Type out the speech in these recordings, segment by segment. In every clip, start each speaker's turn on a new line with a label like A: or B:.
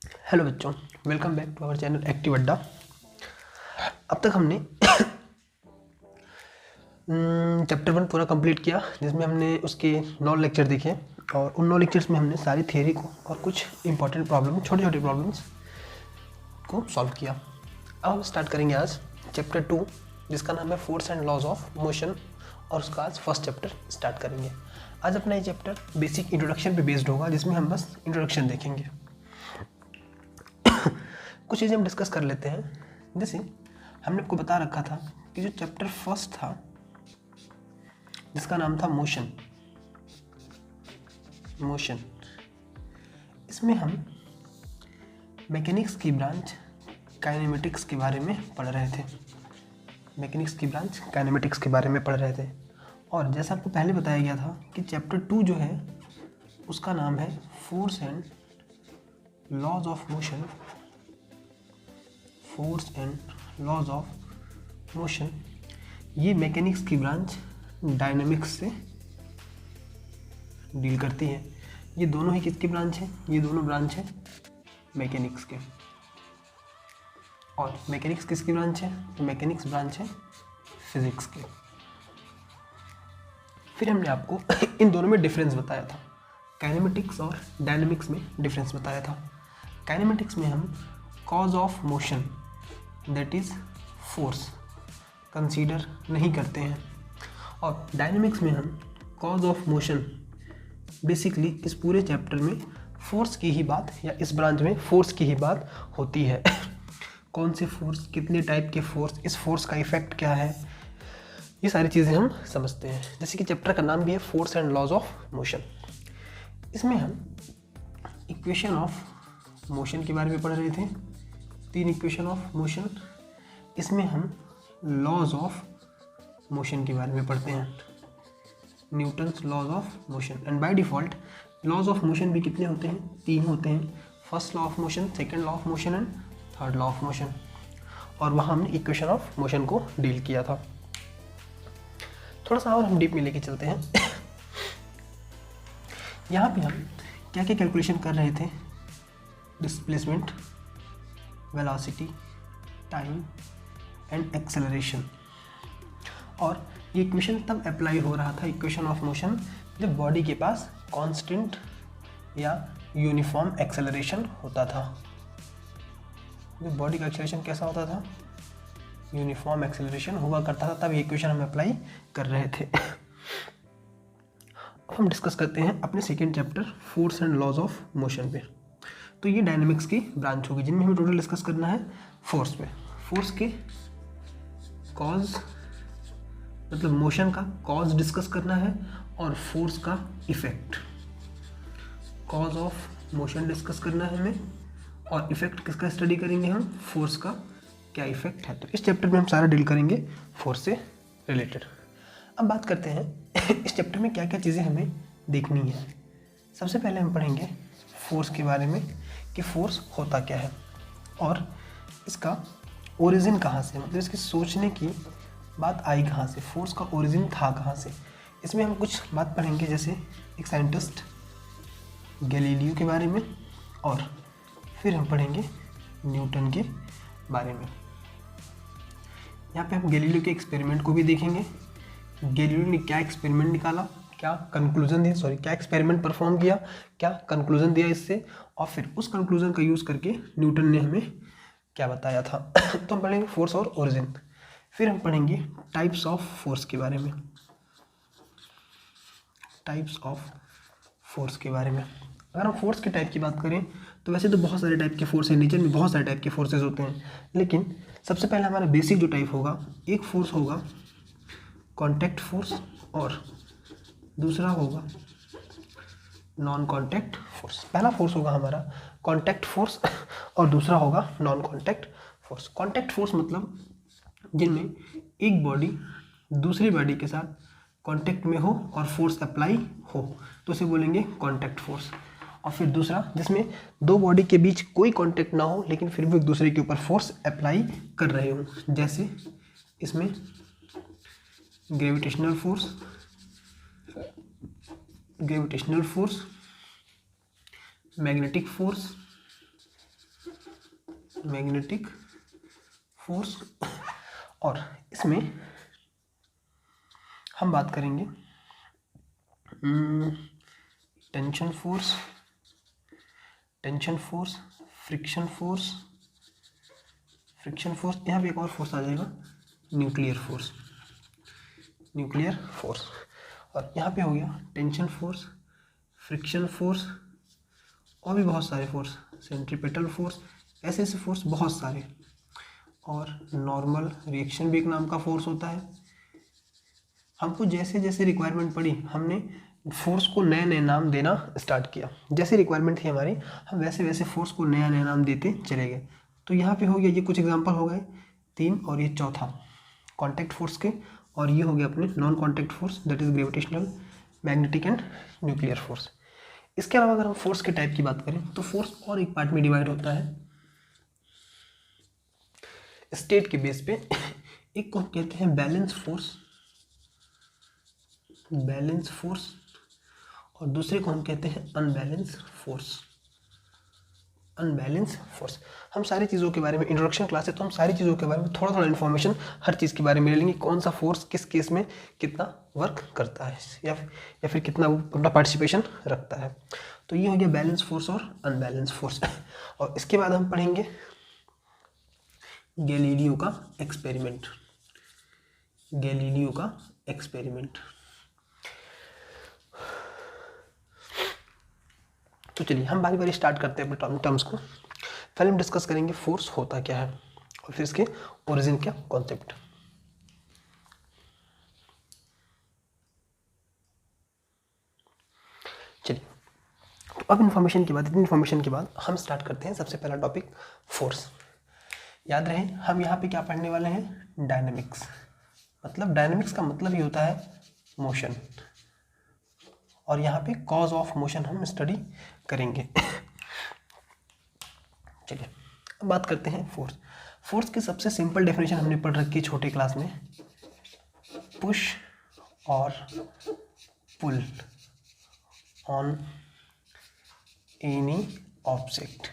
A: Hello बच्चों, welcome back to our channel active Adda. अब तक हमने चैप्टर 1 पूरा कंप्लीट किया, जिसमें हमने उसके 9 लेक्चर देखे और उन 9 लेक्चर्स में हमने सारी थियरी को और कुछ इंपॉर्टेंट प्रॉब्लम, छोटे छोटे प्रॉब्लम्स को सॉल्व किया। अब हम स्टार्ट करेंगे आज चैप्टर 2, जिसका नाम है force and laws of motion, और उसका आज फर्स्ट चैप्टर स्टार्ट करेंगे। आज अपना ये चैप्टर बेसिक इंट्रोडक्शन पे बेस्ड होगा, जिसमें हम बस इंट्रोडक्शन देखेंगे। कुछ चीज़ें हम डिस्कस कर लेते हैं। जैसे हमने आपको बता रखा था कि जो चैप्टर फर्स्ट था, जिसका नाम था मोशन, इसमें हम मैकेनिक्स की ब्रांच काइनेमेटिक्स के बारे में पढ़ रहे थे। और जैसा आपको पहले बताया गया था कि चैप्टर 2 जो है उसका नाम है force and laws of motion. ये मैकेनिक्स की ब्रांच डायनामिक्स से डील करती है। ये दोनों ही किसकी ब्रांच है? ये दोनों ब्रांच है मैकेनिक्स के। और मैकेनिक्स किसकी ब्रांच है? तो मैकेनिक्स ब्रांच है फिजिक्स के। फिर हमने आपको इन दोनों में डिफरेंस बताया था, काइनेमेटिक्स और डायनामिक्स में डिफरेंस बताया था। काइनेमेटिक्स में हम cause of motion, that is force, consider नहीं करते हैं, और डायनामिक्स में हम कॉज ऑफ मोशन, बेसिकली इस पूरे चैप्टर में फोर्स की ही बात, या इस ब्रांच में फोर्स की ही बात होती है। कौन से फोर्स, कितने टाइप के फोर्स, इस फोर्स का इफेक्ट क्या है, ये सारी चीज़ें हम समझते हैं। जैसे कि चैप्टर का नाम भी है force and laws of motion. इसमें हम इक्वेशन ऑफ मोशन के बारे में पढ़ रहे थे, 3 इक्वेशन ऑफ मोशन। इसमें हम लॉज ऑफ मोशन के बारे में पढ़ते हैं, Newton's laws of motion. And by default laws of motion भी कितने होते हैं? 3 होते हैं, first law of motion, second law of motion and third law of motion. और वहाँ हमने इक्वेशन ऑफ मोशन को डील किया था। थोड़ा सा और हम डीप में लेके चलते हैं। यहाँ पे हम क्या क्या कैलकुलेशन कर रहे थे? Displacement, velocity, time and acceleration. और ये इक्वेशन तब अप्लाई हो रहा था, इक्वेशन ऑफ मोशन, जब बॉडी के पास कांस्टेंट या यूनिफॉर्म एक्सेलरेशन होता था। जब बॉडी का एक्सेलरेशन कैसा होता था? यूनिफॉर्म एक्सेलरेशन हुआ करता था, तब ये इक्वेशन हम अप्लाई कर रहे थे। अब हम डिस्कस करते हैं अपने second chapter force and laws of motion पे। तो ये डायनामिक्स की ब्रांच होगी, जिनमें हमें टोटल डिस्कस करना है फोर्स पे। फोर्स के कॉज, मतलब मोशन का कॉज डिस्कस करना है, और फोर्स का effect. Cause of motion discuss करना है हमें, और इफेक्ट किसका स्टडी करेंगे हम? फोर्स का क्या इफेक्ट है। तो इस चैप्टर में हम सारा डील करेंगे फोर्स से रिलेटेड। अब बात करते हैं इस चैप्टर में क्या क्या चीज़ें हमें देखनी है। सबसे पहले हम पढ़ेंगे फोर्स के बारे में, कि फोर्स होता क्या है और इसका ओरिजिन कहाँ से, मतलब इसके सोचने की बात आई कहाँ से, फोर्स का ओरिजिन था कहाँ से। इसमें हम कुछ बात पढ़ेंगे, जैसे एक साइंटिस्ट गैलीलियो के बारे में, और फिर हम पढ़ेंगे न्यूटन के बारे में। यहाँ पे हम गैलीलियो के एक्सपेरिमेंट को भी देखेंगे। गैलीलियो ने क्या एक्सपेरिमेंट निकाला, क्या कंक्लूजन दिया, क्या एक्सपेरिमेंट परफॉर्म किया, क्या कंक्लूजन दिया इससे, और फिर उस कंक्लूजन का यूज़ करके न्यूटन ने हमें क्या बताया था। तो हम पढ़ेंगे फोर्स और ओरिजिन। फिर हम पढ़ेंगे टाइप्स ऑफ फोर्स के बारे में, अगर हम फोर्स के टाइप की बात करें तो वैसे तो बहुत सारे टाइप के फोर्स हैं, नेचर में बहुत सारे टाइप के फोर्सेस होते हैं, लेकिन सबसे पहले हमारा बेसिक जो टाइप होगा, एक फोर्स होगा कॉन्टैक्ट फोर्स, और दूसरा होगा नॉन कॉन्टैक्ट फोर्स। पहला फोर्स होगा हमारा कॉन्टैक्ट फोर्स, और दूसरा होगा non contact force. Contact force मतलब जिनमें एक बॉडी दूसरी बॉडी के साथ कांटेक्ट में हो और फोर्स अप्लाई हो, तो उसे बोलेंगे कांटेक्ट फोर्स। और फिर दूसरा, जिसमें दो बॉडी के बीच कोई कांटेक्ट ना हो, लेकिन फिर भी एक दूसरे के ऊपर फोर्स अप्लाई कर रहे हो, जैसे इसमें gravitational force, magnetic force, magnetic force. और इसमें हम बात करेंगे टेंशन फोर्स, फ्रिक्शन फोर्स, यहाँ पे एक और फोर्स आ जाएगा, न्यूक्लियर फोर्स। और यहाँ पे हो गया टेंशन फोर्स, फ्रिक्शन फोर्स, और भी बहुत सारे फोर्स, सेंट्रीपेटल फोर्स, ऐसे फोर्स बहुत सारे। और नॉर्मल रिएक्शन भी एक नाम का फोर्स होता है। हमको जैसे जैसे रिक्वायरमेंट पड़ी हमने फोर्स को नए नए नाम देना स्टार्ट किया। जैसे रिक्वायरमेंट थी हमारी, हम वैसे वैसे फोर्स को नया नया नाम देते चले गए। तो यहाँ पे हो गया, ये कुछ एग्जांपल हो गए 3, और ये चौथा कॉन्टैक्ट फोर्स के, और ये हो गया अपने non contact force, that is gravitational, magnetic and nuclear force. इसके अलावा अगर हम फोर्स के टाइप की बात करें तो फोर्स और एक पार्ट में डिवाइड होता है स्टेट के बेस पे। एक को कहते हैं बैलेंस फोर्स, और दूसरे को हम कहते हैं अनबैलेंस फोर्स। हम सारी चीज़ों के बारे में, इंट्रोडक्शन क्लास है तो हम सारी चीज़ों के बारे में थोड़ा थोड़ा इन्फॉर्मेशन हर चीज़ के बारे में ले लेंगे, कौन सा फोर्स किस केस में कितना वर्क करता है या फिर कितना वो अपना पार्टिसिपेशन रखता है। तो ये हो गया बैलेंस फोर्स और अनबैलेंस फोर्स। और इसके बाद हम पढ़ेंगे गैलीलियो का एक्सपेरिमेंट। तो चलिए हम बारी बारी स्टार्ट करते हैं अपने टर्म्स को। पहले हम डिस्कस करेंगे फोर्स होता क्या है, और फिर इसके ओरिजिन क्या कॉन्सेप्ट। चलिए, तो अब इतनी इन्फॉर्मेशन के बाद हम स्टार्ट करते हैं सबसे पहला टॉपिक फोर्स। याद रहे हम यहाँ पे क्या पढ़ने वाले हैं, डायनेमिक्स। मतलब डायनेमिक्स का मतलब ये होता है मोशन, और यहाँ पे कॉज ऑफ मोशन हम स्टडी करेंगे। चलिए अब बात करते हैं फोर्स की सबसे सिंपल डेफिनेशन हमने पढ़ रखी है छोटे क्लास में, पुश और पुल ऑन एनी ऑब्जेक्ट।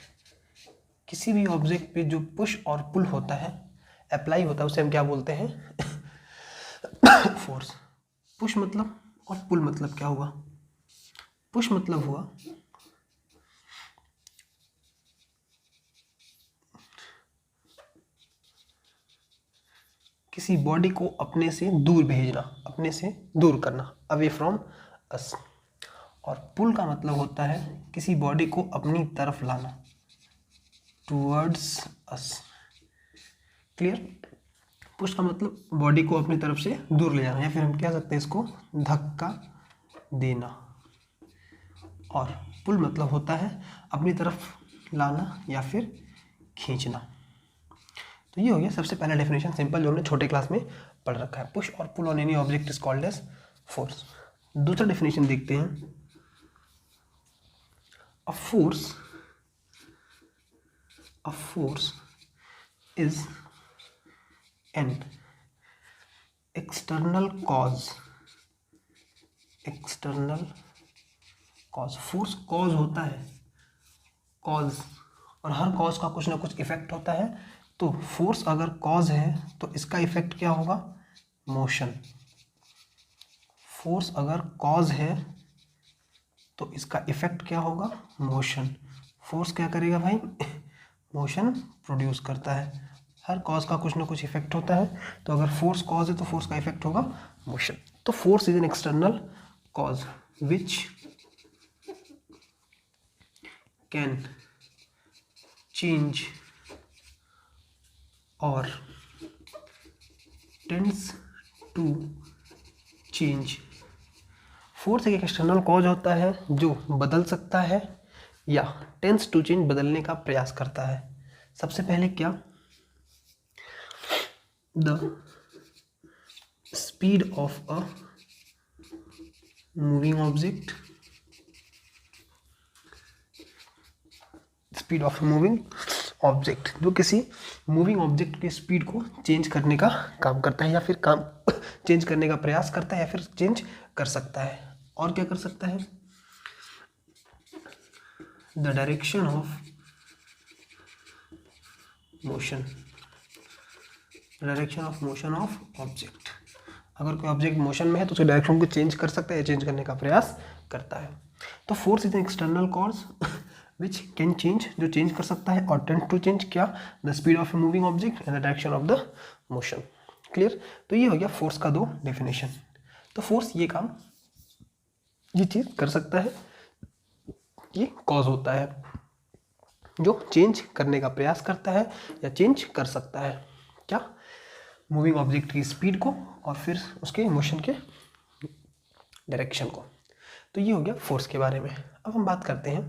A: किसी भी ऑब्जेक्ट पे जो पुश और पुल होता है, अप्लाई होता है, उसे हम क्या बोलते हैं, फोर्स। पुश मतलब और पुल मतलब क्या हुआ, पुश मतलब हुआ किसी बॉडी को अपने से दूर भेजना, अपने से दूर करना, अवे फ्रॉम अस। और पुल का मतलब होता है किसी बॉडी को अपनी तरफ लाना, टूवर्ड्स अस। क्लियर। पुश का मतलब बॉडी को अपनी तरफ से दूर ले जाना, या फिर हम क्या सकते हैं इसको धक्का देना। और पुल मतलब होता है अपनी तरफ लाना या फिर खींचना। तो ये हो गया सबसे पहला डेफिनेशन सिंपल, जो हमने छोटे क्लास में पढ़ रखा है। पुश और pull on any object is called as force. दूसरा डेफिनेशन देखते हैं, a force is an external cause. Force cause होता है, और हर कॉज का कुछ ना कुछ इफेक्ट होता है। तो फोर्स अगर कॉज है तो इसका इफेक्ट क्या होगा, मोशन। फोर्स अगर कॉज है तो इसका इफेक्ट क्या होगा, मोशन। फोर्स क्या करेगा भाई, मोशन प्रोड्यूस करता है। हर कॉज का कुछ ना कुछ इफेक्ट होता है, तो अगर फोर्स कॉज है तो फोर्स का इफेक्ट होगा मोशन। तो force is an external cause which can change और टेंड्स टू चेंज। फोर्स एक एक्सटर्नल कॉज होता है जो बदल सकता है या टेंड्स टू चेंज, बदलने का प्रयास करता है। सबसे पहले क्या, the speed of a moving object, जो किसी मूविंग ऑब्जेक्ट की स्पीड को चेंज करने का काम करता है, या फिर काम चेंज करने का प्रयास करता है, या फिर चेंज कर सकता है। और क्या कर सकता है, the direction of motion, direction of motion of object. अगर कोई ऑब्जेक्ट मोशन में है तो उसके डायरेक्शन को चेंज कर सकता है या चेंज करने का प्रयास करता है। तो force is an external cause which can change, जो चेंज कर सकता है, और टेंड टू चेंज क्या, the speed of a moving object and the direction of the motion. Clear. तो ये हो गया फोर्स का दो डेफिनेशन। तो फोर्स ये काम, ये चीज़ कर सकता है, ये कॉज होता है जो चेंज करने का प्रयास करता है या चेंज कर सकता है क्या, मूविंग ऑब्जेक्ट की स्पीड को और फिर उसके मोशन के डायरेक्शन को। तो ये हो गया फोर्स के बारे में। अब हम बात करते हैं,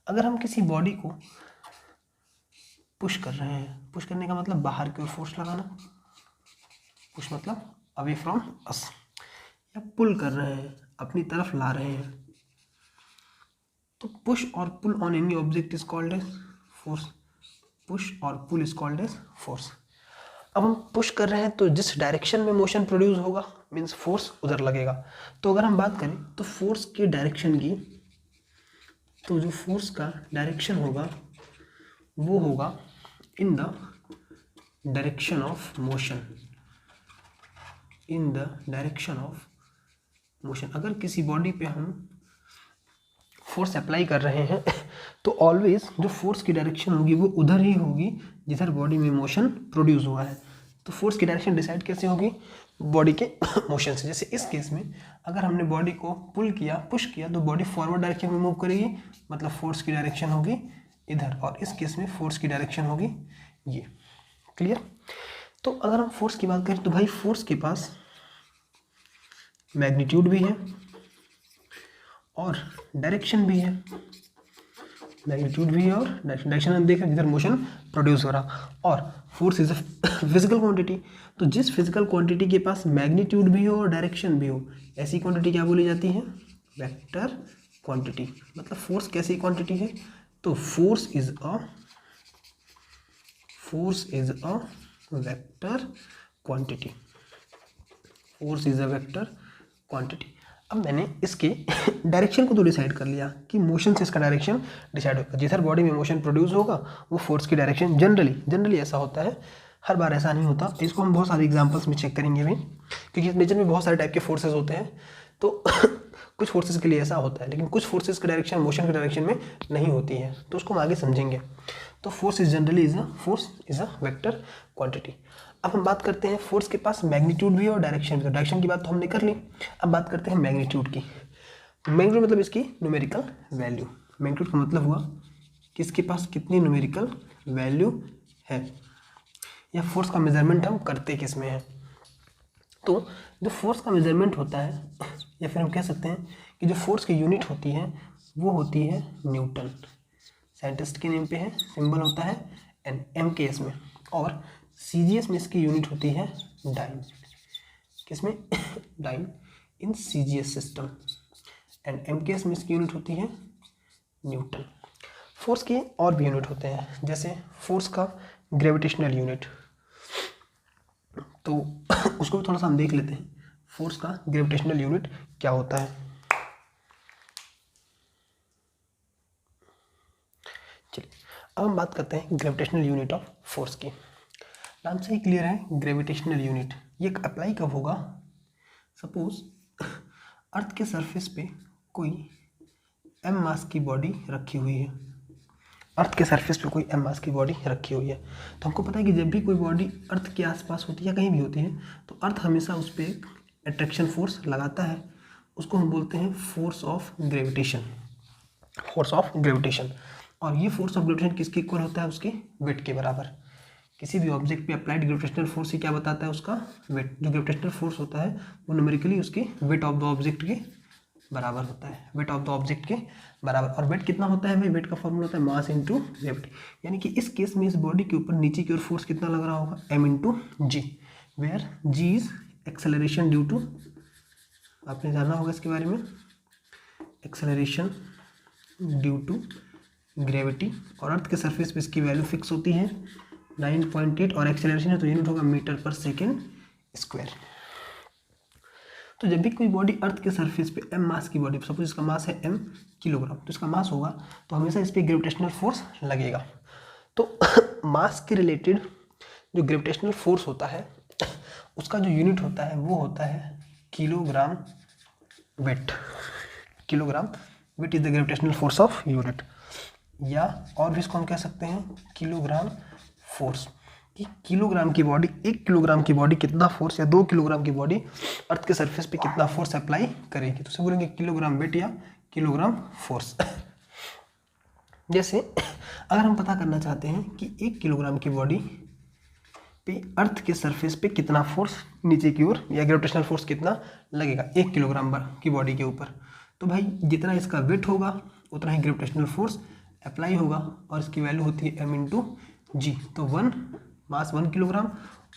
A: अगर हम किसी बॉडी को पुश कर रहे हैं, पुश करने का मतलब बाहर की ओर फोर्स लगाना, पुश मतलब अवे फ्रॉम अस, या पुल कर रहे हैं, अपनी तरफ ला रहे हैं, तो पुश और pull on any object is called as force. Push और pull is called as force. अब हम पुश कर रहे हैं तो जिस डायरेक्शन में मोशन प्रोड्यूस होगा मीन्स फोर्स उधर लगेगा। तो अगर हम बात करें तो फोर्स के डायरेक्शन की, तो जो फोर्स का डायरेक्शन होगा वो होगा इन the direction of motion, in the direction of motion. अगर किसी बॉडी पे हम फोर्स अप्लाई कर रहे हैं तो ऑलवेज जो फोर्स की डायरेक्शन होगी वो उधर ही होगी जिधर बॉडी में मोशन प्रोड्यूस हुआ है। तो फोर्स की डायरेक्शन डिसाइड कैसे होगी, बॉडी के मोशन से। जैसे इस केस में अगर हमने बॉडी को पुल किया, पुश किया, तो बॉडी फॉरवर्ड डायरेक्शन में मूव करेगी, मतलब फोर्स की डायरेक्शन होगी इधर, और इस केस में फोर्स की डायरेक्शन होगी ये। क्लियर। तो अगर हम फोर्स की बात करें तो भाई फोर्स के पास मैग्नीट्यूड भी है और डायरेक्शन भी है, मैग्नीट्यूड भी है और डायरेक्शन हम देख रहे हैं जिधर मोशन प्रोड्यूस हो रहा। और force is a physical quantity, तो जिस फिजिकल क्वांटिटी के पास मैग्नीट्यूड भी हो और डायरेक्शन भी हो, ऐसी क्वांटिटी क्या बोली जाती है, वेक्टर क्वांटिटी। मतलब फोर्स कैसी क्वांटिटी है, तो force is a vector quantity, force is a vector quantity. अब मैंने इसके डायरेक्शन को तो डिसाइड कर लिया कि मोशन से इसका डायरेक्शन डिसाइड होगा, जिधर बॉडी में मोशन प्रोड्यूस होगा वो फोर्स की डायरेक्शन, जनरली ऐसा होता है, हर बार ऐसा नहीं होता। इसको हम बहुत सारे एग्जांपल्स में चेक करेंगे भी, क्योंकि नेचर में बहुत सारे टाइप के फोर्सेज होते हैं। तो कुछ फोर्सेज के लिए ऐसा होता है, लेकिन कुछ फोर्सेज की डायरेक्शन मोशन के डायरेक्शन में नहीं होती है, तो उसको हम आगे समझेंगे। तो force is a vector quantity. अब हम बात करते हैं फोर्स के पास मैग्नीट्यूड भी है और डायरेक्शन भी। तो डायरेक्शन की बात तो हमने कर ली, अब बात करते हैं मैग्नीट्यूड की। मैग्नीट्यूड मतलब इसकी न्यूमेरिकल वैल्यू। मैग्नीट्यूड का मतलब हुआ कि इसके पास कितनी न्यूमेरिकल वैल्यू है, या फोर्स का मेजरमेंट हम करते किस में है। तो जो फोर्स का मेजरमेंट होता है, या फिर हम कह सकते हैं कि जो फोर्स की यूनिट होती है वो होती है न्यूटन। साइंटिस्ट के नेम पे है, सिंबल होता है एन, एम के एस में, और सीजीएस में इसकी यूनिट होती है डाइन। किसमें, dyne in CGS system, and MKS में इसकी यूनिट होती है न्यूटन। फोर्स के और भी यूनिट होते हैं, जैसे फोर्स का ग्रेविटेशनल यूनिट, तो उसको भी थोड़ा सा हम देख लेते हैं। फोर्स का ग्रेविटेशनल यूनिट क्या होता है। चलिए अब हम बात करते हैं ग्रेविटेशनल यूनिट ऑफ फोर्स की। नाम से ही क्लियर है, ग्रेविटेशनल यूनिट। ये अप्लाई कब होगा, सपोज अर्थ के सरफेस पे कोई एम मास की बॉडी रखी हुई है, अर्थ के सरफेस पे कोई एम मास की बॉडी रखी हुई है। तो हमको पता है कि जब भी कोई बॉडी अर्थ के आसपास होती है या कहीं भी होती है, तो अर्थ हमेशा उस पर एक अट्रैक्शन फोर्स लगाता है, उसको हम बोलते हैं force of gravitation, force of gravitation. और ये फोर्स ऑफ ग्रेविटेशन किसके इक्वल होता है, उसके वेट के बराबर। किसी भी ऑब्जेक्ट पे अप्लाइड ग्रेविटेशनल फोर्स से क्या बताता है, उसका वेट। जो ग्रेविटेशनल फोर्स होता है वो न्यूमेरिकली उसके वेट ऑफ द ऑब्जेक्ट के बराबर होता है, वेट ऑफ द ऑब्जेक्ट के बराबर। और वेट कितना होता है भाई, वेट का फॉर्मूला होता है मास इंटू ग्रेविटी। यानी कि इस केस में इस बॉडी के ऊपर नीचे की ओर फोर्स कितना लग रहा होगा, m into g, where g is acceleration due to, आपने जाना होगा इसके बारे में, एक्सेलरेशन ड्यू टू ग्रेविटी। और अर्थ के सरफेस पे इसकी वैल्यू फिक्स होती है 9.8, और एक्सेलरेशन है तो यूनिट होगा मीटर पर सेकेंड स्क्वायर। तो जब भी कोई बॉडी अर्थ के सरफेस पे एम मास की बॉडी, सपोज इसका मास है एम किलोग्राम, तो इसका मास होगा तो हमेशा इस पर ग्रेविटेशनल फोर्स लगेगा। तो मास के रिलेटेड जो ग्रेविटेशनल फोर्स होता है उसका जो यूनिट होता है वो होता है kilogram weight. Kilogram weight is the gravitational force of unit, या और भी इसको हम कह सकते हैं किलोग्राम फोर्स। कि किलोग्राम की बॉडी, 1 किलोग्राम की बॉडी कितना फोर्स, या 2 किलोग्राम की बॉडी अर्थ के सरफेस पे कितना फोर्स अप्लाई करेगी, तो उसे बोलेंगे किलोग्राम वेट या किलोग्राम फोर्स। जैसे अगर हम पता करना चाहते हैं कि 1 किलोग्राम की बॉडी पे अर्थ के सरफेस पे कितना फोर्स नीचे की ओर या ग्रेविटेशनल फोर्स कितना लगेगा 1 किलोग्राम की बॉडी के ऊपर, तो भाई जितना इसका वेट होगा उतना ही ग्रेविटेशनल फोर्स अप्लाई होगा, और इसकी वैल्यू होती है m/g। तो 1 मास 1 किलोग्राम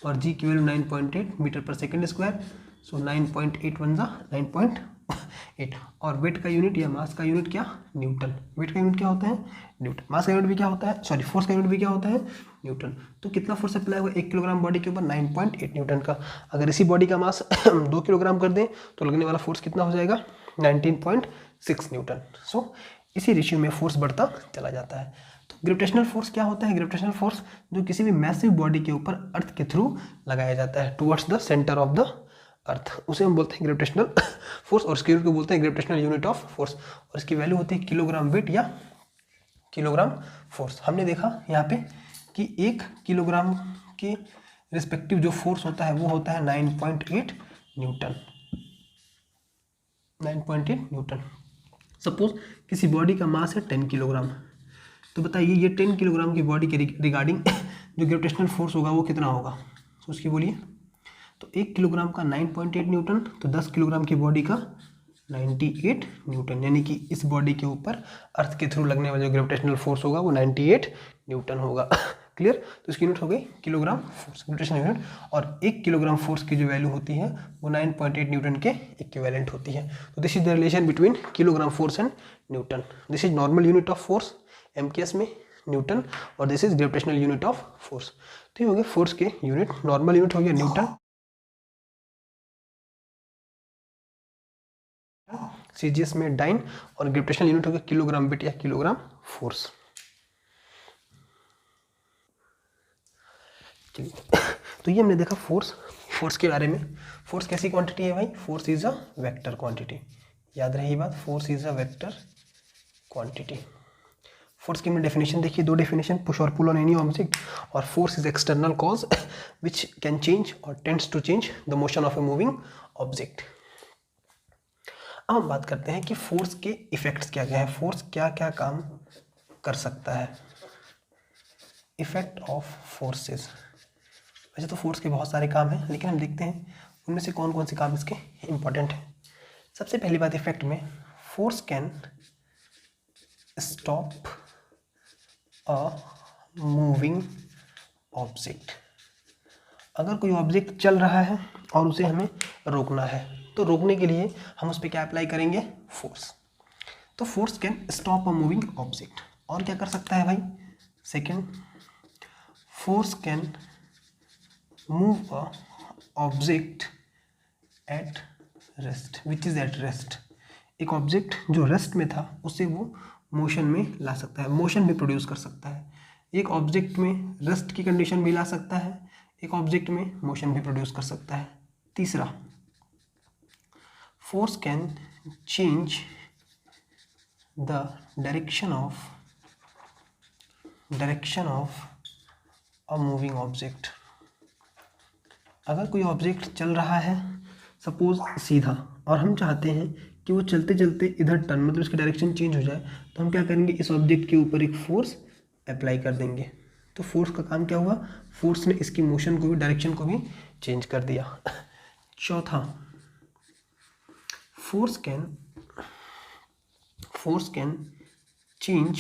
A: और g की वैल्यू 9.8 मीटर पर सेकेंड स्क्वायर, सो 9.8 वन 9.8, और वेट का यूनिट या मास का यूनिट क्या, न्यूटन। वेट का यूनिट क्या होता है, न्यूटन। मास का यूनिट भी क्या होता है, सॉरी फोर्स का यूनिट भी क्या होता है, न्यूटन। तो कितना फोर्स अप्लाई होगा 1 किलोग्राम बॉडी के ऊपर, 9.8 न्यूटन का। अगर इसी बॉडी का मास 2 किलोग्राम कर दें तो लगने वाला फोर्स कितना हो जाएगा, 19.6 न्यूटन। सो इसी रेशियो में फोर्स बढ़ता चला जाता है। तो ग्रेविटेशनल फोर्स क्या होता है, ग्रेविटेशनल फोर्स जो किसी भी मैसिव बॉडी के ऊपर अर्थ के थ्रू लगाया जाता है towards the centre of the earth, उसे हम बोलते हैं ग्रेविटेशनल फोर्स, और इसके यूनिट को बोलते हैं ग्रेविटेशनल यूनिट ऑफ फोर्स, और इसकी वैल्यू होती है किलोग्राम वेट या किलोग्राम फोर्स। हमने देखा यहाँ पे कि 1 किलोग्राम के रिस्पेक्टिव जो फोर्स होता है वो होता है 9.8 न्यूटन। 9.8 न्यूटन। सपोज किसी बॉडी का मास है 10 किलोग्राम, तो बताइए ये 10 किलोग्राम की बॉडी के रिगार्डिंग जो ग्रेविटेशनल फोर्स होगा वो कितना होगा, तो उसकी बोलिए। तो 1 किलोग्राम का 9.8 न्यूटन, तो 10 किलोग्राम की बॉडी का 98 न्यूटन, यानी कि इस बॉडी के ऊपर अर्थ के थ्रू लगने वाला जो ग्रेविटेशनल फोर्स होगा वो 98 न्यूटन होगा। क्लियर। तो इसकी यूनिट हो गई किलोग्राम फोर्स, ग्रेविटेशनल यूनिट, और 1 किलोग्राम फोर्स की जो वैल्यू होती है वो 9.8 न्यूटन के इक्विवेलेंट होती है। तो this is the relation between kilogram force and Newton. This is normal unit of force MKS में न्यूटन, और this is gravitational unit of force. तो ये हो गया फोर्स के यूनिट, नॉर्मल यूनिट हो गया न्यूटन, सीजीएस में डाइन, और ग्रेविटेशनल यूनिट हो गया किलोग्राम वेट या किलोग्राम फोर्स। चलिए, तो ये हमने देखा फोर्स के बारे में। फोर्स कैसी क्वांटिटी है भाई, force is a vector quantity, याद रही बात, force is a vector quantity. Force की हमने डेफिनेशन देखी, 2 डेफिनेशन, पुश और पुल ऑन एनी ऑब्जेक्ट, और force is external cause which can change और tends to change the motion of a moving object. अब हम बात करते हैं कि फोर्स के इफेक्ट्स क्या क्या है, फोर्स क्या क्या काम कर सकता है। इफेक्ट ऑफ फोर्सेस, वैसे तो फोर्स के बहुत सारे काम हैं, लेकिन हम देखते हैं उनमें से कौन कौन से काम इसके इम्पोर्टेंट हैं। सबसे पहली बात इफेक्ट में, force can stop a moving object. अगर कोई ऑब्जेक्ट चल रहा है और उसे हमें रोकना है, तो रोकने के लिए हम उस पर क्या अप्लाई करेंगे, फोर्स। तो force can stop a moving object. और क्या कर सकता है भाई, second, force can move a object at rest which is at rest. एक ऑब्जेक्ट जो रेस्ट में था उसे वो मोशन में ला सकता है, मोशन भी प्रोड्यूस कर सकता है। एक ऑब्जेक्ट में रेस्ट की कंडीशन भी ला सकता है, एक ऑब्जेक्ट में मोशन भी प्रोड्यूस कर सकता है। तीसरा, force can change the direction of a moving object. अगर कोई ऑब्जेक्ट चल रहा है सपोज सीधा, और हम चाहते हैं कि वो चलते चलते इधर टर्न, मतलब इसकी डायरेक्शन चेंज हो जाए, तो हम क्या करेंगे, इस ऑब्जेक्ट के ऊपर एक फोर्स अप्लाई कर देंगे। तो फोर्स का काम क्या हुआ, फोर्स ने इसकी मोशन को भी, डायरेक्शन को भी चेंज कर दिया। चौथा, force can change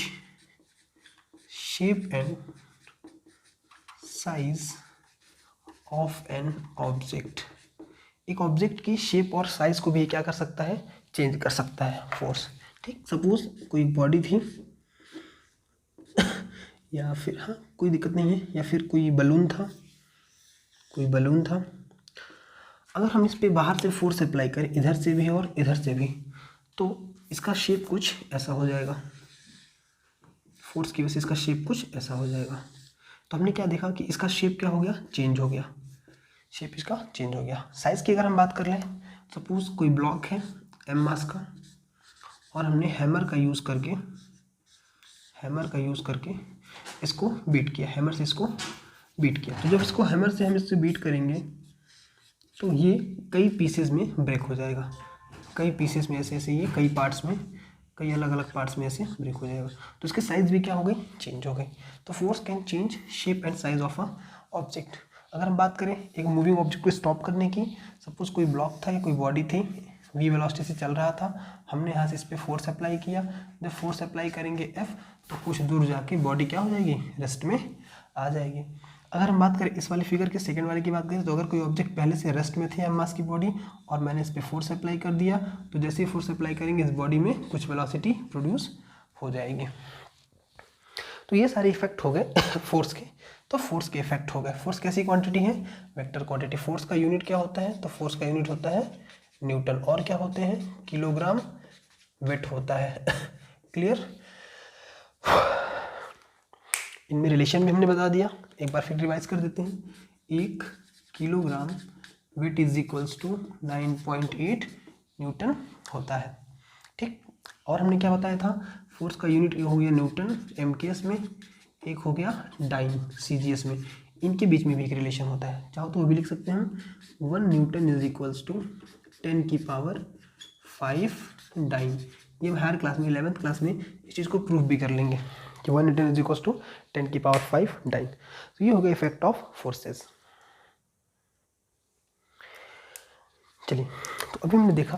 A: shape and size of an object. एक ऑब्जेक्ट की शेप और साइज को भी क्या कर सकता है, चेंज कर सकता है फोर्स। ठीक, सपोज कोई बॉडी थी या फिर, हाँ कोई दिक्कत नहीं है, या फिर कोई बलून था, अगर हम इस पे बाहर से फोर्स अप्लाई करें, इधर से भी और इधर से भी, तो इसका शेप कुछ ऐसा हो जाएगा, फोर्स की वजह से इसका शेप कुछ ऐसा हो जाएगा। तो हमने क्या देखा कि इसका शेप क्या हो गया, चेंज हो गया, शेप इसका चेंज हो गया। साइज़ की अगर हम बात कर लें, सपोज कोई ब्लॉक है m मास का और हमने हैमर का यूज़ करके इसको बीट किया, हैमर से इसको बीट किया। तो जब इसको हैमर से हम इससे बीट करेंगे तो ये कई पीसेस में ब्रेक हो जाएगा, कई पीसेस में ऐसे ऐसे, ये कई पार्ट्स में, कई अलग अलग पार्ट्स में ऐसे ब्रेक हो जाएगा। तो इसकी साइज़ भी क्या हो गई, चेंज हो गई। तो force can change shape and size of a object. अगर हम बात करें एक मूविंग ऑब्जेक्ट को स्टॉप करने की, सपोज कोई ब्लॉक था या कोई बॉडी थी, v वेलोसिटी से चल रहा था, हमने यहाँ से इस पर फोर्स अप्लाई किया, जब फोर्स अप्लाई करेंगे f तो कुछ दूर जाके बॉडी क्या हो जाएगी, रेस्ट में आ जाएगी। अगर हम बात करें इस वाली फिगर के सेकंड वाले की बात करें, तो अगर कोई ऑब्जेक्ट पहले से रेस्ट में थी m मास की बॉडी और मैंने इस पर फोर्स अप्लाई कर दिया, तो जैसे ही फोर्स अप्लाई करेंगे इस बॉडी में कुछ वेलोसिटी प्रोड्यूस हो जाएगी। तो ये सारे इफेक्ट हो गए फोर्स के। तो फोर्स के इफेक्ट हो गए। फोर्स कैसी क्वांटिटी है, वेक्टर क्वांटिटी। फोर्स का यूनिट क्या होता है, तो फोर्स का यूनिट होता है न्यूटन, और क्या होते हैं, किलोग्राम वेट होता है। क्लियर। इनमें रिलेशन भी हमने बता दिया, एक बार फिर रिवाइज कर देते हैं। 1 kilogram weight is equals to 9.8 newton होता है। ठीक। और हमने क्या बताया था, फोर्स का यूनिट हो गया न्यूटन MKS में, एक हो गया डाइन CGS में। इनके बीच में भी एक रिलेशन होता है, चाहो तो वो भी लिख सकते हैं हम, 1 न्यूटन इज इक्वल्स टू 10 की पावर 5 डाइन। ये हम हायर क्लास में 11th क्लास में इस चीज़ को प्रूव भी कर लेंगे कि 1 न्यूटन इज इक्वल्स टू 10 की पावर 5 डाइन। तो ये हो गया इफेक्ट ऑफ फोर्सेस। चलिए, तो अभी हमने देखा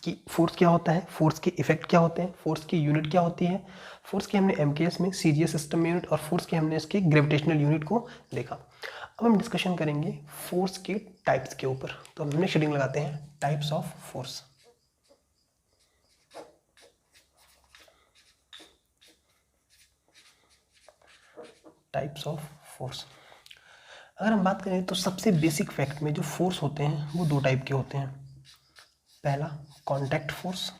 A: कि फोर्स क्या होता है, फोर्स के इफेक्ट क्या होते हैं, फोर्स की यूनिट क्या होती है। फोर्स के हमने MKS में, CGS सिस्टम में यूनिट, और फोर्स के हमने इसके ग्रेविटेशनल यूनिट को देखा। अब हम डिस्कशन करेंगे फोर्स के टाइप्स के ऊपर। तो हमने शेडिंग लगाते हैं types of force. Types of force अगर हम बात करें तो सबसे बेसिक फैक्ट में जो फोर्स होते हैं वो 2 टाइप के होते हैं। पहला कांटेक्ट फोर्स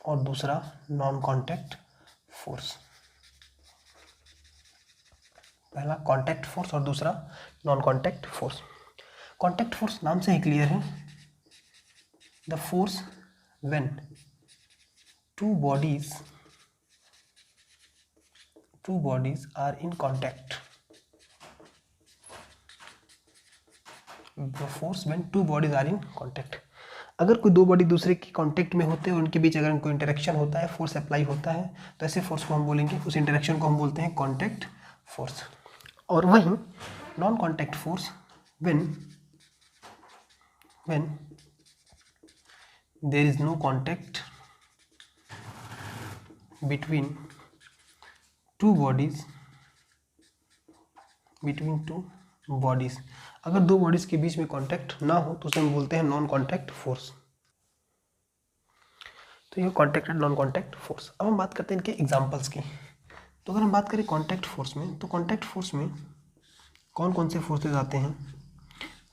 A: और दूसरा नॉन कांटेक्ट फोर्स। पहला कांटेक्ट फोर्स और दूसरा non contact force. Contact force नाम से ही क्लियर है, the force when two bodies are in contact. The force when 2 bodies are in contact. अगर कोई 2 बॉडी दूसरे के कांटेक्ट में होते हैं और उनके बीच अगर कोई इंटरेक्शन होता है, फोर्स अप्लाई होता है, तो ऐसे फोर्स को हम बोलेंगे, उस इंटरेक्शन को हम बोलते हैं कांटेक्ट फोर्स। और वहीं non contact force when there is no contact between two bodies. अगर 2 बॉडीज के बीच में कांटेक्ट ना हो तो उसे हम बोलते हैं नॉन कांटेक्ट फोर्स। तो ये contact and non contact force. अब हम बात करते हैं इनके एग्जांपल्स की। तो अगर हम बात करें कांटेक्ट फोर्स में, तो कांटेक्ट फोर्स में कौन कौन से फोर्सेज आते हैं।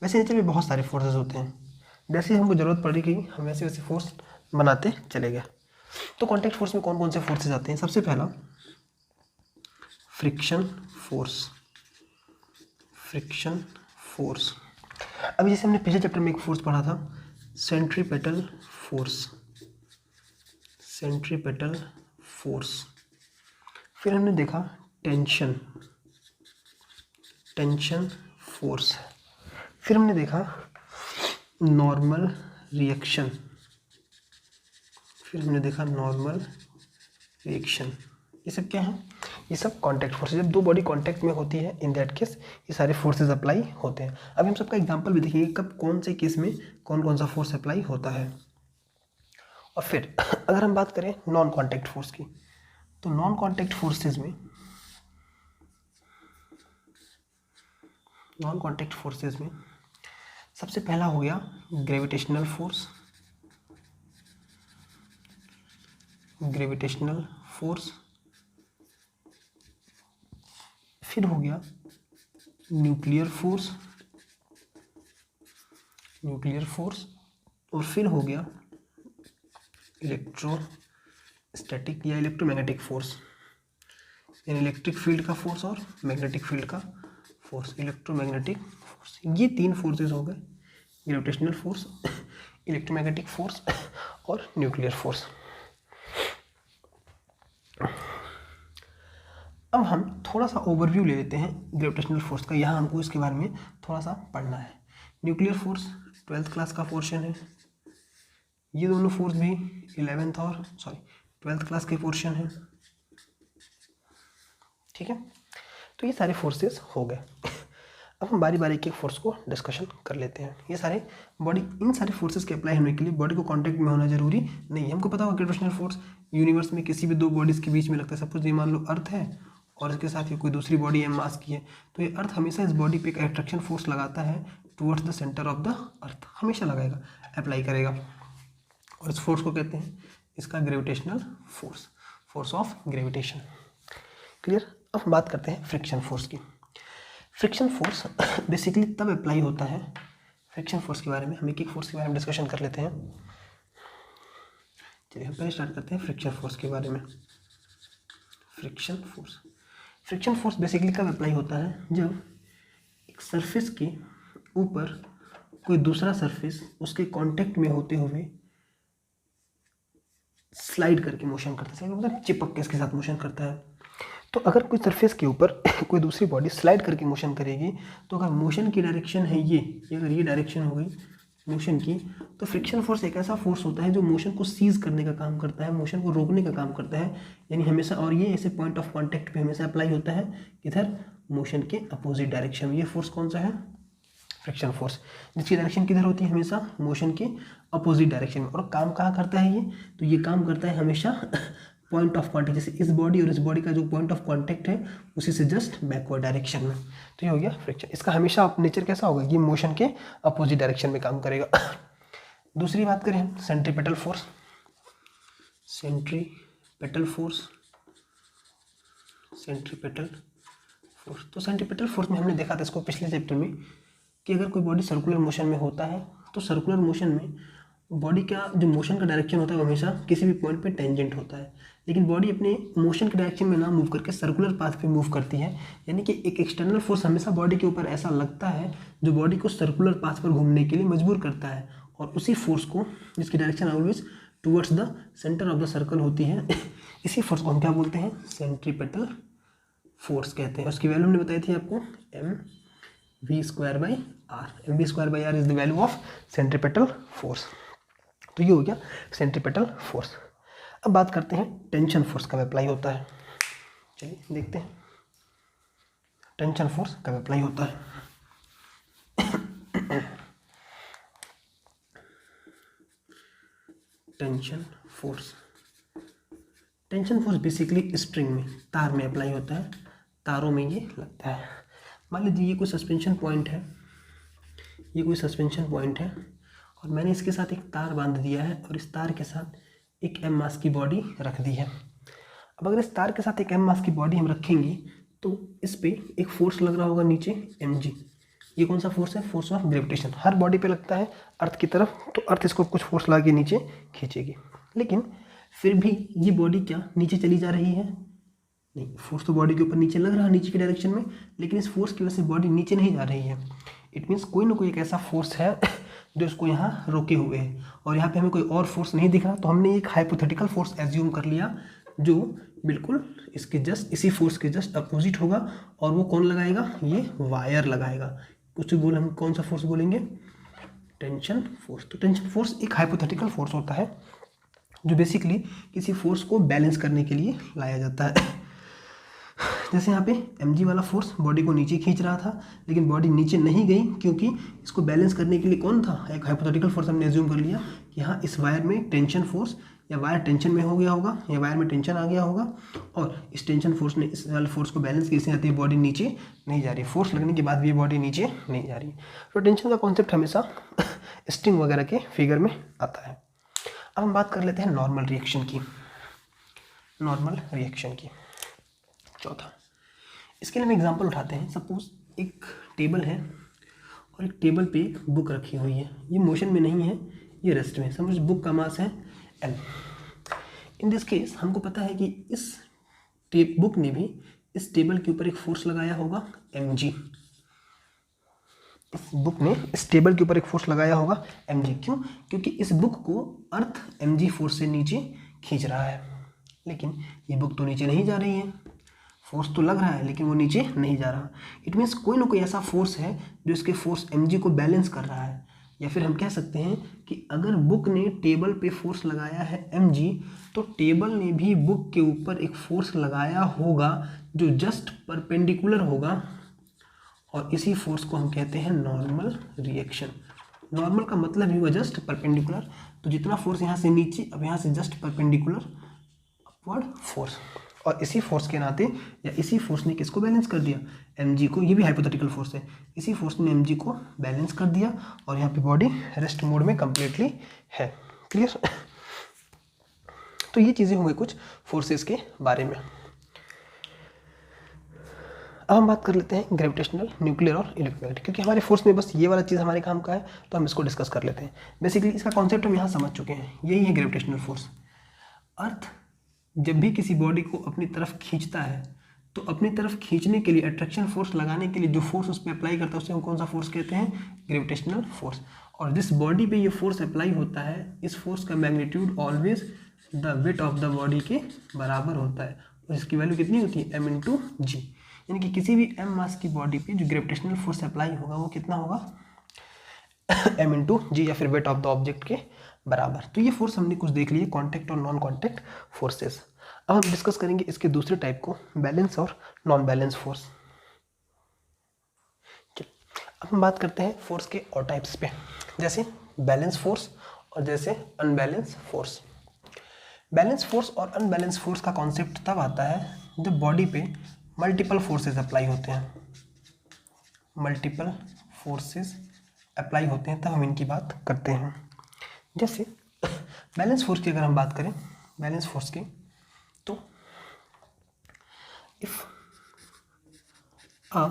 A: वैसे नेचर में बहुत सारे फोर्सेज होते हैं, जैसे हमको ज़रूरत पड़ेगी हम वैसे वैसे फोर्स बनाते चले गए। तो कांटेक्ट फोर्स में कौन कौन से फोर्सेज आते हैं। सबसे पहला फ्रिक्शन फोर्स। अभी जैसे हमने पिछले चैप्टर में एक फोर्स पढ़ा था, सेंट्रीपेटल फोर्स। फिर हमने देखा टेंशन फोर्स। फिर हमने देखा नॉर्मल रिएक्शन। ये सब क्या है, ये सब कांटेक्ट फोर्स। जब 2 बॉडी कांटेक्ट में होती है, इन दैट केस ये सारे फोर्सेज अप्लाई होते हैं। अभी हम सबका एग्जांपल भी देखेंगे कब कौन से केस में कौन कौन सा फोर्स अप्लाई होता है। और फिर अगर हम बात करें नॉन कांटेक्ट फोर्स की, तो नॉन कांटेक्ट फोर्सेज में सबसे पहला हो गया ग्रेविटेशनल फोर्स। फिर हो गया न्यूक्लियर फोर्स, और फिर हो गया इलेक्ट्रोस्टैटिक या इलेक्ट्रोमैग्नेटिक फोर्स। यानी इलेक्ट्रिक फील्ड का फोर्स और मैग्नेटिक फील्ड का फोर्स, इलेक्ट्रोमैग्नेटिक फोर्स। ये 3 फोर्सेस हो गए, ग्रेविटेशनल फोर्स, इलेक्ट्रोमैग्नेटिक फोर्स और न्यूक्लियर फोर्स। अब हम थोड़ा सा ओवरव्यू ले लेते हैं ग्रेविटेशनल फोर्स का। यहाँ हमको इसके बारे में थोड़ा सा पढ़ना है। न्यूक्लियर फोर्स 12th क्लास का पोर्शन है, ये दोनों फोर्स भी 12th क्लास के पोर्शन है, ठीक है। तो ये सारे फोर्सेस हो गए। अब हम बारी बारी एक फोर्स को डिस्कशन कर लेते हैं। ये सारे बॉडी, इन सारे फोर्सेस के अप्लाई होने के लिए बॉडी को कांटेक्ट में होना जरूरी नहीं है। हमको पता होगा ग्रेविटेशनल फोर्स यूनिवर्स में किसी भी 2 बॉडीज़ के बीच में लगता है। सपोज ये मान लो अर्थ है और इसके साथ ही कोई दूसरी बॉडी एम मास की है, तो ये अर्थ हमेशा इस बॉडी पे एक अट्रैक्शन फोर्स लगाता है towards the centre of the earth, हमेशा लगाएगा, अप्लाई करेगा, और इस फोर्स को कहते हैं इसका gravitational force, force of gravitation. Clear. अब बात करते हैं फ्रिक्शन फोर्स की। फ्रिक्शन फोर्स बेसिकली तब अप्लाई होता है, फ्रिक्शन फोर्स के बारे में हम एक फोर्स के बारे में डिस्कशन कर लेते हैं। चलिए हम पहले स्टार्ट करते हैं फ्रिक्शन फोर्स के बारे में। फ्रिक्शन फोर्स बेसिकली कब अप्लाई होता है, जब एक सरफेस के ऊपर कोई दूसरा सरफेस उसके कांटेक्ट में होते हुए स्लाइड करके मोशन करता है, मतलब चिपक के इसके साथ मोशन करता है। तो अगर कोई सरफेस के ऊपर कोई दूसरी बॉडी स्लाइड करके मोशन करेगी, तो अगर मोशन की डायरेक्शन है ये अगर ये डायरेक्शन हो गई मोशन की, तो फ्रिक्शन फोर्स एक ऐसा फोर्स होता है जो मोशन को सीज करने का काम करता है, मोशन को रोकने का काम करता है, यानी हमेशा। और ये ऐसे पॉइंट ऑफ कांटेक्ट पे हमेशा अप्लाई होता है, किधर, मोशन के अपोजिट डायरेक्शन में। ये फोर्स कौन सा है, फ्रिक्शन फोर्स, जिसकी डायरेक्शन किधर होती है, हमेशा मोशन के अपोजिट डायरेक्शन में। और काम कहाँ करता है ये, तो ये काम करता है हमेशा पॉइंट ऑफ कांटेक्ट, जैसे इस बॉडी और इस बॉडी का जो पॉइंट ऑफ कांटेक्ट है उसी से जस्ट बैकवर्ड डायरेक्शन में। तो ये हो गया फ्रिक्शन। इसका हमेशा नेचर कैसा होगा, ये मोशन के अपोजिट डायरेक्शन में काम करेगा। दूसरी बात करें हम सेंट्रीपेटल फोर्स। सेंट्रीपेटल फोर्स तो सेंट्रीपेटल फोर्स में हमने देखा था इसको पिछले चैप्टर में, कि अगर कोई बॉडी सर्कुलर मोशन में होता है तो सर्कुलर मोशन में बॉडी का जो मोशन का डायरेक्शन होता है वो हमेशा किसी भी पॉइंट पे टेंजेंट होता है, लेकिन बॉडी अपने मोशन के डायरेक्शन में ना मूव करके सर्कुलर पाथ पे मूव करती है। यानी कि एक एक्सटर्नल फोर्स हमेशा बॉडी के ऊपर ऐसा लगता है जो बॉडी को सर्कुलर पाथ पर घूमने के लिए मजबूर करता है, और उसी फोर्स को, जिसकी direction always towards the centre of the circle होती है, इसी फोर्स को हम क्या बोलते हैं, सेंट्रीपेटल फोर्स कहते हैं। उसकी वैल्यू हमने बताई थी आपको, mv²/r। mv²/r is the value of centripetal force. तो ये हो गया सेंट्रीपेटल फोर्स। अब बात करते हैं टेंशन फोर्स कब अप्लाई होता है। चलिए देखते हैं टेंशन फोर्स कब अप्लाई होता है। टेंशन फोर्स बेसिकली स्प्रिंग में, तार में अप्लाई होता है, तारों में ये लगता है। मान लीजिए ये कोई सस्पेंशन पॉइंट है, और मैंने इसके साथ एक तार बांध दिया है और इस तार के साथ एक m मास की बॉडी रख दी है। अब अगर इस तार के साथ एक m मास की बॉडी हम रखेंगे तो इस पे एक फोर्स लग रहा होगा नीचे, mg। ये कौन सा फोर्स है, force of gravitation. Her body पे लगता है अर्थ की तरफ, तो अर्थ इसको कुछ फोर्स ला के नीचे खींचेगी, लेकिन फिर भी ये बॉडी क्या नीचे चली जा रही है, नहीं, फोर्स तो बॉडी के ऊपर नीचे लग रहा है, नीचे की डायरेक्शन में, लेकिन इस फोर्स की वजह से बॉडी नीचे नहीं जा रही है। इट मीन्स कोई ना कोई एक ऐसा फोर्स है जो इसको यहाँ रोके हुए है, और यहाँ पे हमें कोई और फोर्स नहीं दिख रहा, तो हमने एक हाइपोथेटिकल फोर्स एज्यूम कर लिया जो बिल्कुल इसके जस्ट, इसी फोर्स के जस्ट अपोजिट होगा, और वो कौन लगाएगा, ये वायर लगाएगा। कुछ बोल, हम कौन सा फोर्स बोलेंगे, टेंशन फोर्स। तो टेंशन फोर्स एक हाइपोथेटिकल फोर्स होता है जो बेसिकली किसी फोर्स को बैलेंस करने के लिए लाया जाता है। जैसे यहाँ पे mg वाला फोर्स बॉडी को नीचे खींच रहा था, लेकिन बॉडी नीचे नहीं गई, क्योंकि इसको बैलेंस करने के लिए कौन था, एक हाइपोथेटिकल फोर्स हमने एज्यूम कर लिया कि हाँ इस वायर में टेंशन फोर्स, या वायर टेंशन में हो गया होगा, या वायर में टेंशन आ गया होगा, और इस टेंशन फोर्स ने इस वाले फोर्स को बैलेंस किया, इससे आती है बॉडी नीचे नहीं जा रही, फोर्स लगने के बाद भी बॉडी नीचे नहीं जा रही। तो टेंशन का कॉन्सेप्ट हमेशा स्ट्रिंग वगैरह के फिगर में आता है। अब हम बात कर लेते हैं नॉर्मल रिएक्शन की। चौथा, इसके लिए हम एग्जांपल उठाते हैं। सपोज एक टेबल है और एक टेबल पे एक बुक रखी हुई है, ये मोशन में नहीं है, ये रेस्ट में। सपोज बुक का मास है L। इन दिस केस हमको पता है कि इस बुक ने भी इस टेबल के ऊपर एक फोर्स लगाया होगा mg। इस बुक ने इस टेबल के ऊपर एक फोर्स लगाया होगा mg। क्यों? क्योंकि इस बुक को अर्थ mg फोर्स से नीचे खींच रहा है, लेकिन ये बुक तो नीचे नहीं जा रही है। फोर्स तो लग रहा है लेकिन वो नीचे नहीं जा रहा। इट मीन्स कोई ना कोई ऐसा फोर्स है जो इसके फोर्स mg को बैलेंस कर रहा है। या फिर हम कह सकते हैं कि अगर बुक ने टेबल पे फोर्स लगाया है mg, तो टेबल ने भी बुक के ऊपर एक फोर्स लगाया होगा जो जस्ट परपेंडिकुलर होगा, और इसी फोर्स को हम कहते हैं नॉर्मल रिएक्शन। नॉर्मल का मतलब ही हुआ जस्ट परपेंडिकुलर, तो जितना फोर्स यहाँ से नीचे, अब यहाँ से जस्ट परपेंडिकुलर अपवर्ड फोर्स। और इसी फोर्स के नाते, या इसी फोर्स ने किसको बैलेंस कर दिया? mg को। ये भी हाइपोथेटिकल फोर्स है। इसी फोर्स ने mg को बैलेंस कर दिया, और यहाँ पे बॉडी रेस्ट मोड में कंप्लीटली है। क्लियर? तो ये चीज़ें होंगी कुछ फोर्सेस के बारे में। अब हम बात कर लेते हैं ग्रेविटेशनल, न्यूक्लियर और इलेक्ट्रोमैग्नेटिक, क्योंकि हमारे फोर्स में बस ये वाला चीज़ हमारे काम का है, तो हम इसको डिस्कस कर लेते हैं। बेसिकली इसका कॉन्सेप्ट हम यहाँ समझ चुके हैं, यही है ग्रेविटेशनल फोर्स। अर्थ जब भी किसी बॉडी को अपनी तरफ खींचता है, तो अपनी तरफ खींचने के लिए, अट्रैक्शन फोर्स लगाने के लिए जो फोर्स उस पर अप्लाई करता है उसे हम कौन सा फोर्स कहते हैं? Gravitational force. और जिस बॉडी पे ये फोर्स अप्लाई होता है, इस फोर्स का magnitude always the weight of the body के बराबर होता है, और इसकी वैल्यू कितनी होती है? m/g। यानी कि किसी भी m मास की बॉडी पे जो ग्रेविटेशनल फोर्स अप्लाई होगा वो कितना होगा? m/g, या फिर वेट ऑफ द ऑब्जेक्ट के बराबर। तो ये फोर्स हमने कुछ देख लिए, कॉन्टैक्ट और नॉन कॉन्टैक्ट फोर्सेस। अब हम डिस्कस करेंगे इसके दूसरे टाइप को, बैलेंस और नॉन बैलेंस फोर्स। अब हम बात करते हैं फोर्स के और टाइप्स पे, जैसे बैलेंस फोर्स और जैसे अनबैलेंस फोर्स। बैलेंस फोर्स और अनबैलेंस फोर्स का कॉन्सेप्ट तब आता है जब बॉडी पे मल्टीपल फोर्सेस अप्लाई होते हैं। मल्टीपल फोर्सेस अप्लाई होते हैं तब हम इनकी बात करते हैं। जैसे बैलेंस फोर्स की अगर हम बात करें, बैलेंस फोर्स की, तो if a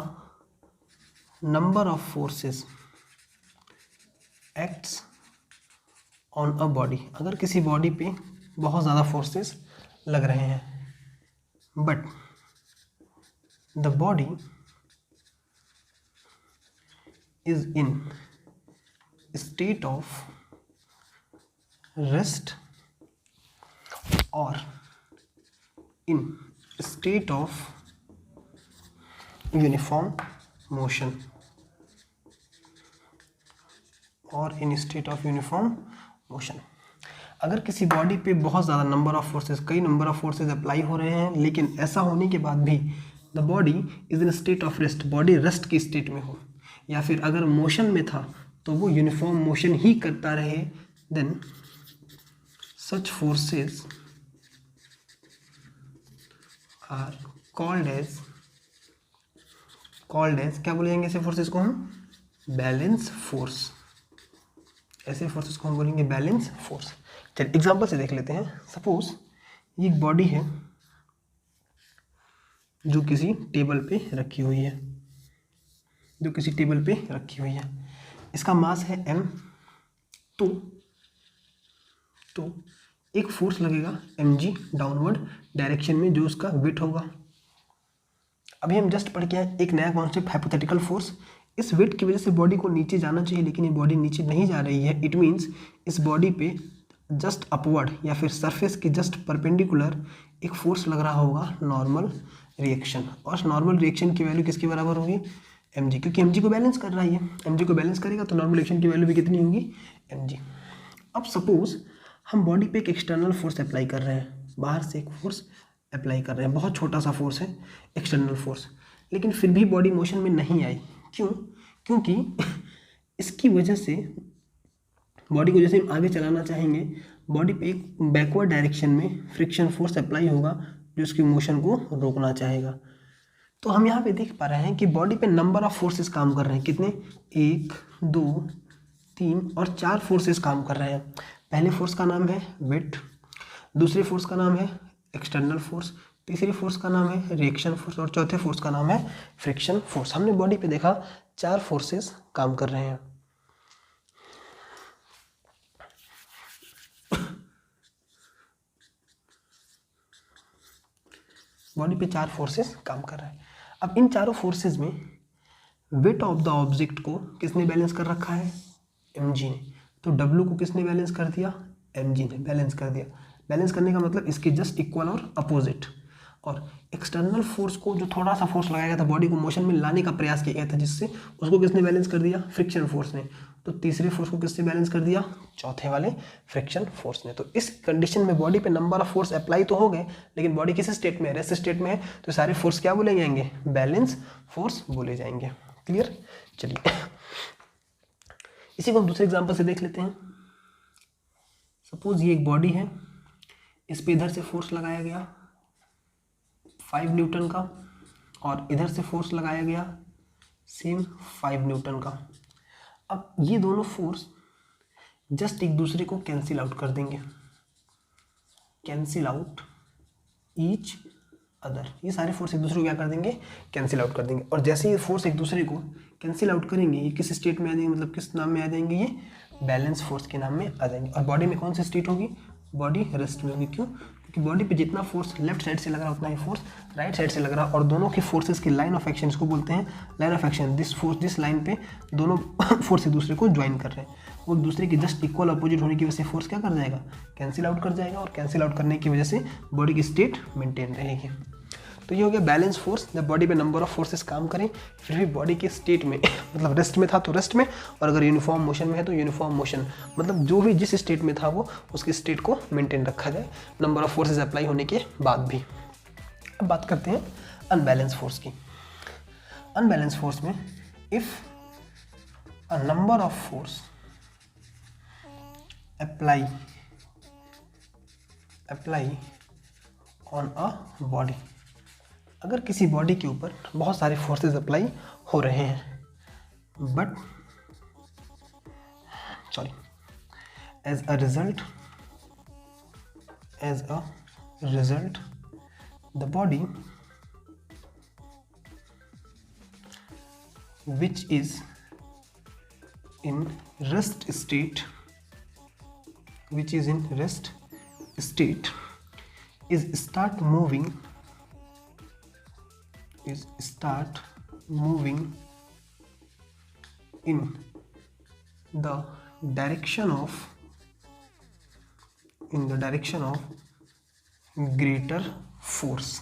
A: number of forces acts on a body, अगर किसी बॉडी पे बहुत ज़्यादा फोर्सेस लग रहे हैं, but the body is in state of rest or in state of uniform motion, और इन स्टेट ऑफ यूनिफॉर्म मोशन। अगर किसी बॉडी पे बहुत ज़्यादा नंबर ऑफ फोर्सेस, कई नंबर ऑफ फोर्सेस अप्लाई हो रहे हैं, लेकिन ऐसा होने के बाद भी the body is in state of rest, body rest की स्टेट में हो, या फिर अगर मोशन में था तो वो यूनिफॉर्म मोशन ही करता रहे, then such forces are called as क्या बोलेंगे ऐसे फोर्सेस को हम? Balance force. ऐसे फोर्सेस को हम बोलेंगे बैलेंस फोर्स। चलिए एग्जांपल से देख लेते हैं। सपोज ये एक बॉडी है जो किसी टेबल पे रखी हुई है, जो किसी टेबल पे रखी हुई है, इसका मास है m। तो एक फोर्स लगेगा mg डाउनवर्ड डायरेक्शन में, जो उसका वेट होगा। अभी हम जस्ट पढ़ के आए एक नया कॉन्सेप्ट, हाइपोथेटिकल फोर्स। इस वेट की वजह से बॉडी को नीचे जाना चाहिए, लेकिन ये बॉडी नीचे नहीं जा रही है। इट मीन्स इस बॉडी पे जस्ट अपवर्ड या फिर सरफेस के जस्ट परपेंडिकुलर एक फोर्स लग रहा होगा, नॉर्मल रिएक्शन। और नॉर्मल रिएक्शन की वैल्यू किसके बराबर होगी? mg, क्योंकि mg को बैलेंस कर रहा है। mg को बैलेंस करेगा तो नॉर्मल रिएक्शन की वैल्यू भी कितनी होगी? mg। अब सपोज हम बॉडी पे एक एक्सटर्नल फोर्स अप्लाई कर रहे हैं, बाहर से एक फोर्स अप्लाई कर रहे हैं, बहुत छोटा सा फोर्स है, एक्सटर्नल फोर्स, लेकिन फिर भी बॉडी मोशन में नहीं आई। क्यों? क्योंकि इसकी वजह से बॉडी को जैसे हम आगे चलाना चाहेंगे, बॉडी पे एक बैकवर्ड डायरेक्शन में फ्रिक्शन फोर्स अप्लाई होगा जो उसकी मोशन को रोकना चाहेगा। तो हम यहाँ पे देख पा रहे हैं कि बॉडी पे नंबर ऑफ फोर्सेस काम कर रहे हैं। कितने? 1 2 3 और 4 फोर्सेस काम कर रहे हैं। पहले फोर्स का नाम है वेट, दूसरे फोर्स का नाम है एक्सटर्नल फोर्स, तीसरी फोर्स का नाम है रिएक्शन फोर्स, और चौथे फोर्स का नाम है फ्रिक्शन फोर्स। हमने बॉडी पे देखा 4 फोर्सेस काम कर रहे हैं। बॉडी पे 4 फोर्सेस काम कर रहा है। अब इन चारों फोर्सेस में वेट ऑफ द ऑब्जेक्ट को किसने बैलेंस कर रखा है, mg ने। तो w को किसने बैलेंस कर दिया, mg ने बैलेंस कर दिया। बैलेंस करने का मतलब इसके जस्ट इक्वल और अपोजिट। और एक्सटर्नल फोर्स को जो थोड़ा सा फोर्स लगाया गया था बॉडी को मोशन में लाने का प्रयास किया गया था जिससे, उसको किसने बैलेंस कर दिया, फ्रिक्शन फोर्स ने। तो तीसरे फोर्स को किसने बैलेंस कर दिया, चौथे वाले फ्रिक्शन फोर्स ने। तो इस कंडीशन में बॉडी पे नंबर ऑफ फोर्स अप्लाई तो हो गए, लेकिन बॉडी किस स्टेट में है, रेस्ट स्टेट में है। तो सारे फोर्स क्या बोले जाएंगे, बैलेंस फोर्स बोले जाएंगे। क्लियर। चलिए इसी को हम दूसरे एग्जांपल से देख लेते हैं। सपोज ये एक बॉडी है, इस पे इधर से फोर्स लगाया गया 5 न्यूटन का और इधर से फोर्स लगाया गया सेम 5 न्यूटन का। अब ये दोनों फोर्स जस्ट एक दूसरे को कैंसिल आउट कर देंगे, कैंसिल आउट ईच अदर। ये सारे फोर्स एक दूसरे को क्या कर देंगे, कैंसिल आउट कर देंगे। और जैसे ये फोर्स एक दूसरे को कैंसिल आउट करेंगे, ये किस स्टेट में आ जाएंगे, मतलब किस नाम में आ जाएंगे, ये बैलेंस फोर्स के नाम में आ जाएंगे। और बॉडी में कौन सी स्टेट होगी, बॉडी रेस्ट में होगी। क्यों, क्योंकि बॉडी पे जितना फोर्स लेफ्ट साइड से लग रहा है उतना ही फोर्स राइट साइड से लग रहा है। और दोनों के फोर्सेस की लाइन ऑफ एक्शन, इसको बोलते हैं line of action. This line पे दोनों फोर्स एक दूसरे को ज्वाइन कर रहे हैं, वो एक दूसरे के जस्ट इक्वल अपोजिट होने की वजह से फोर्स क्या कर जाएगा, कैंसिल आउट कर जाएगा। और कैंसिल आउट करने की वजह से बॉडी की स्टेट मेंटेन रहेगी। तो ये हो गया बैलेंस फोर्स। जब बॉडी पे नंबर ऑफ फोर्सेस काम करें फिर भी बॉडी के स्टेट में मतलब रेस्ट में था तो रेस्ट में, और अगर यूनिफॉर्म मोशन में है तो यूनिफॉर्म मोशन, मतलब जो भी जिस स्टेट में था वो उसकी स्टेट को मेंटेन रखा जाए नंबर ऑफ फोर्सेस अप्लाई होने के बाद भी। अब बात करते हैं अनबैलेंस फोर्स की। अनबैलेंस फोर्स में if a number of force apply on a body, अगर किसी बॉडी के ऊपर बहुत सारे फोर्सेस अप्लाई हो रहे हैं but as a result the body which is in rest state is start moving in the direction of greater force,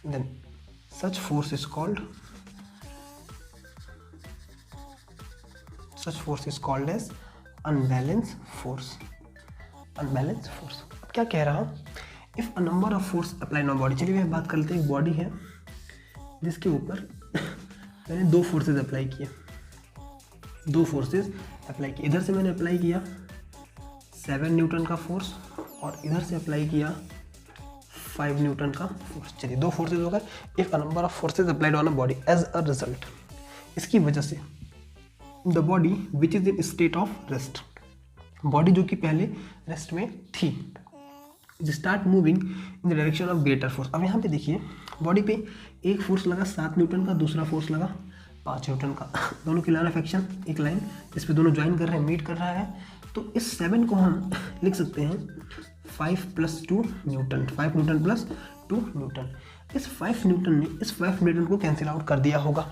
A: then such force is called as unbalanced force। Unbalance force. अब क्या कह रहा हूँ, if a number of force apply on body. चलिए बात कर लेते हैं, एक बॉडी है जिसके ऊपर मैंने 2 फोर्सेज अप्लाई किए, इधर से मैंने अप्लाई किया 7 न्यूटन का फोर्स और इधर से अप्लाई किया 5 न्यूटन का फोर्स। चलिए 2 फोर्सेज हो गए। If a number of forces applied on a body as a result, इसकी वजह से the body which is in state of rest, body जो कि पहले रेस्ट में थी, start moving in the direction of greater force. अब यहाँ पे देखिए बॉडी पे एक फोर्स लगा 7 न्यूटन का, दूसरा फोर्स लगा 5 न्यूटन का, दोनों की लाइन ऑफ एक्शन एक लाइन, इस पे दोनों ज्वाइन कर रहे हैं, मीट कर रहा है। तो इस 7 को हम लिख सकते हैं 5 + 2 न्यूटन, 5 न्यूटन + 2 न्यूटन। इस 5 न्यूटन ने इस 5 न्यूटन को कैंसिल आउट कर दिया होगा,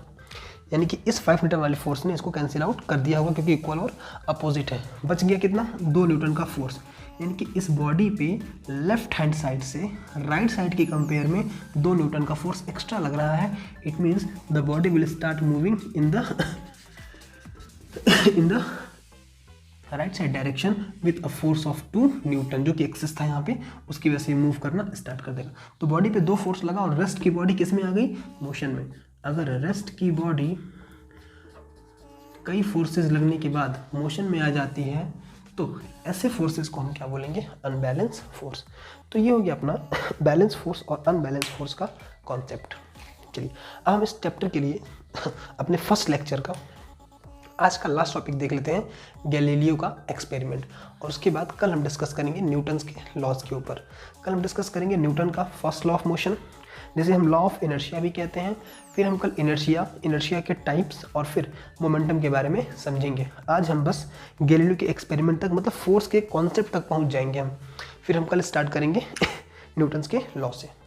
A: यानी कि इस 5 न्यूटन वाले फोर्स ने इसको कैंसिल आउट कर दिया होगा क्योंकि इक्वल और अपोजिट है। बच गया कितना, 2 न्यूटन का फोर्स, यानी कि इस बॉडी पे लेफ्ट हैंड साइड से राइट साइड के कंपेयर में 2 न्यूटन का फोर्स एक्स्ट्रा लग रहा है। It means the body will start moving in the right side direction with a force of 2 Newton, जो कि एक्सेस था यहाँ पे, उसकी वजह से मूव करना स्टार्ट कर देगा। तो बॉडी पे 2 फोर्स लगा और रेस्ट की बॉडी किस में आ गई, मोशन में। अगर रेस्ट की बॉडी कई फोर्सेस लगने के बाद मोशन में आ जाती है तो ऐसे फोर्सेस को हम क्या बोलेंगे, अनबैलेंस फोर्स। तो ये हो गया अपना बैलेंस फोर्स और अनबैलेंस फोर्स का कॉन्सेप्ट। चलिए अब हम इस चैप्टर के लिए अपने फर्स्ट लेक्चर का आज का लास्ट टॉपिक देख लेते हैं, गैलीलियो का एक्सपेरिमेंट। और उसके बाद कल हम डिस्कस करेंगे न्यूटन्स के लॉज के ऊपर। कल हम डिस्कस करेंगे न्यूटन का फर्स्ट लॉ ऑफ मोशन, जिसे हम लॉ ऑफ इनर्शिया भी कहते हैं। फिर हम कल इनर्शिया के टाइप्स और फिर मोमेंटम के बारे में समझेंगे। आज हम बस गैलीलियो के एक्सपेरिमेंट तक, मतलब फोर्स के कॉन्सेप्ट तक पहुंच जाएंगे हम। फिर हम कल स्टार्ट करेंगे न्यूटन्स के लॉ से।